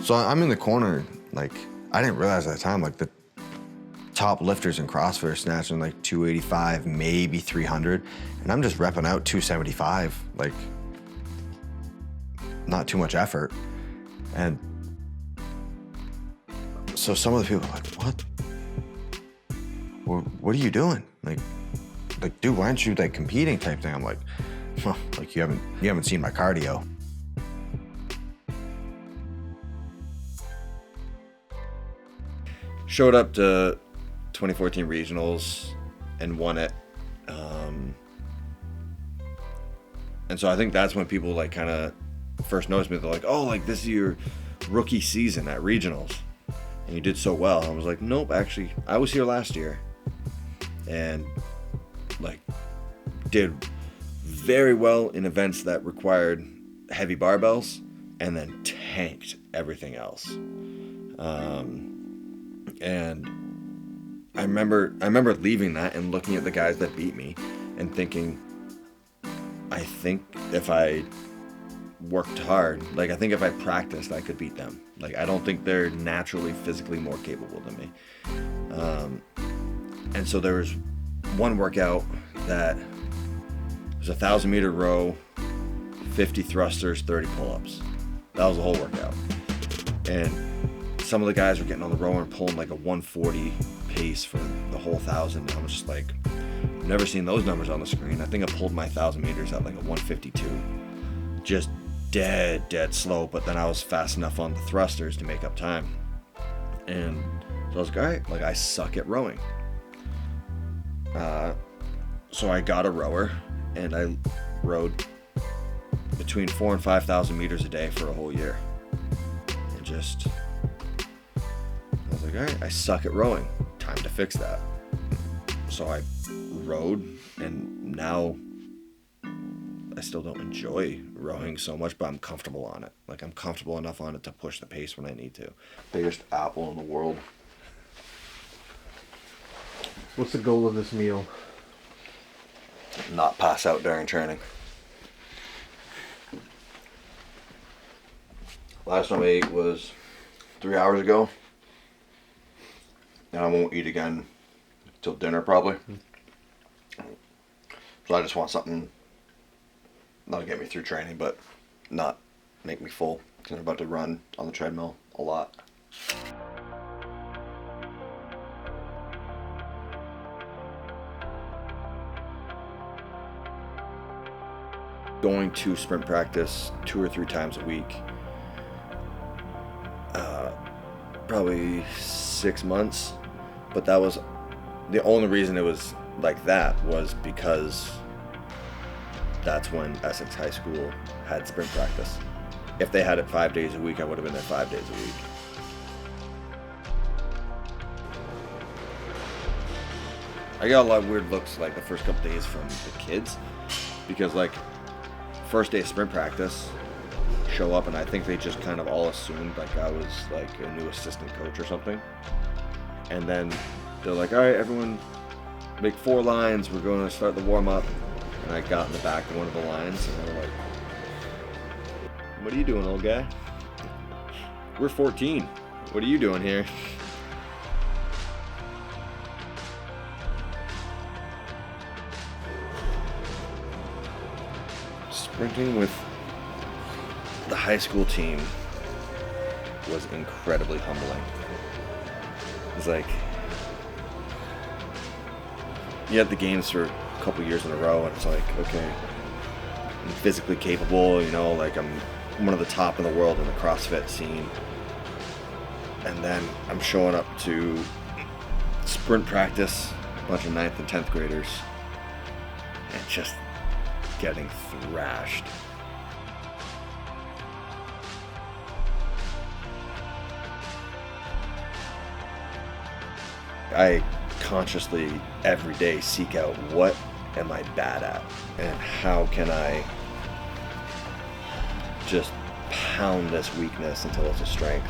So I'm in the corner, like, I didn't realize at the time, like, the top lifters in CrossFit are snatching like 285, maybe 300, and I'm just repping out 275, like, not too much effort. And so some of the people are like, what? What are you doing? Like, dude, why aren't you like competing type thing? I'm like, well, like you haven't seen my cardio. Showed up to 2014 regionals and won it. And so I think that's when people like kind of first noticed me. They're like, oh, like this is your rookie season at regionals and you did so well. I was like, nope, actually I was here last year and like did very well in events that required heavy barbells and then tanked everything else. And I remember leaving that and looking at the guys that beat me and thinking, I think if I worked hard, like I think if I practiced, I could beat them. Like I don't think they're naturally physically more capable than me. And so there was one workout that was a 1,000-meter row, 50 thrusters, 30 pull-ups. That was the whole workout. And some of the guys were getting on the rower and pulling like a 140 pace for the whole 1,000. And I was just like, I've never seen those numbers on the screen. I think I pulled my 1,000 meters at like a 152. Just dead slow, but then I was fast enough on the thrusters to make up time. And so I was like, all right, like I suck at rowing. So I got a rower and I rowed between 4,000 and 5,000 meters a day for a whole year. And just, I was like, all right, I suck at rowing. Time to fix that. So I rowed, and now I still don't enjoy rowing so much, but I'm comfortable on it. Like I'm comfortable enough on it to push the pace when I need to. Biggest apple in the world. What's the goal of this meal? Not pass out during training. Last time I ate was 3 hours ago. And I won't eat again till dinner probably. So I just want something that'll get me through training, but not make me full. Because I'm about to run on the treadmill a lot. Going to sprint practice 2 or 3 times a week. Probably 6 months, but that was the only reason it was like that was because that's when Essex High School had sprint practice. If they had it 5 days a week, I would have been there 5 days a week. I got a lot of weird looks like the first couple days from the kids because like first day of sprint practice, show up and I think they just kind of all assumed like I was like a new assistant coach or something. And then they're like, all right, everyone make 4 lines. We're going to start the warm up. And I got in the back of one of the lines and they were like, what are you doing, old guy? We're 14. What are you doing here? Sprinting with the high school team was incredibly humbling. It's like, you had the games for a couple years in a row and it's like, okay, I'm physically capable, you know, like I'm one of the top in the world in the CrossFit scene. And then I'm showing up to sprint practice, a bunch of 9th and 10th graders, and just getting thrashed. I consciously every day seek out what am I bad at and how can I just pound this weakness until it's a strength.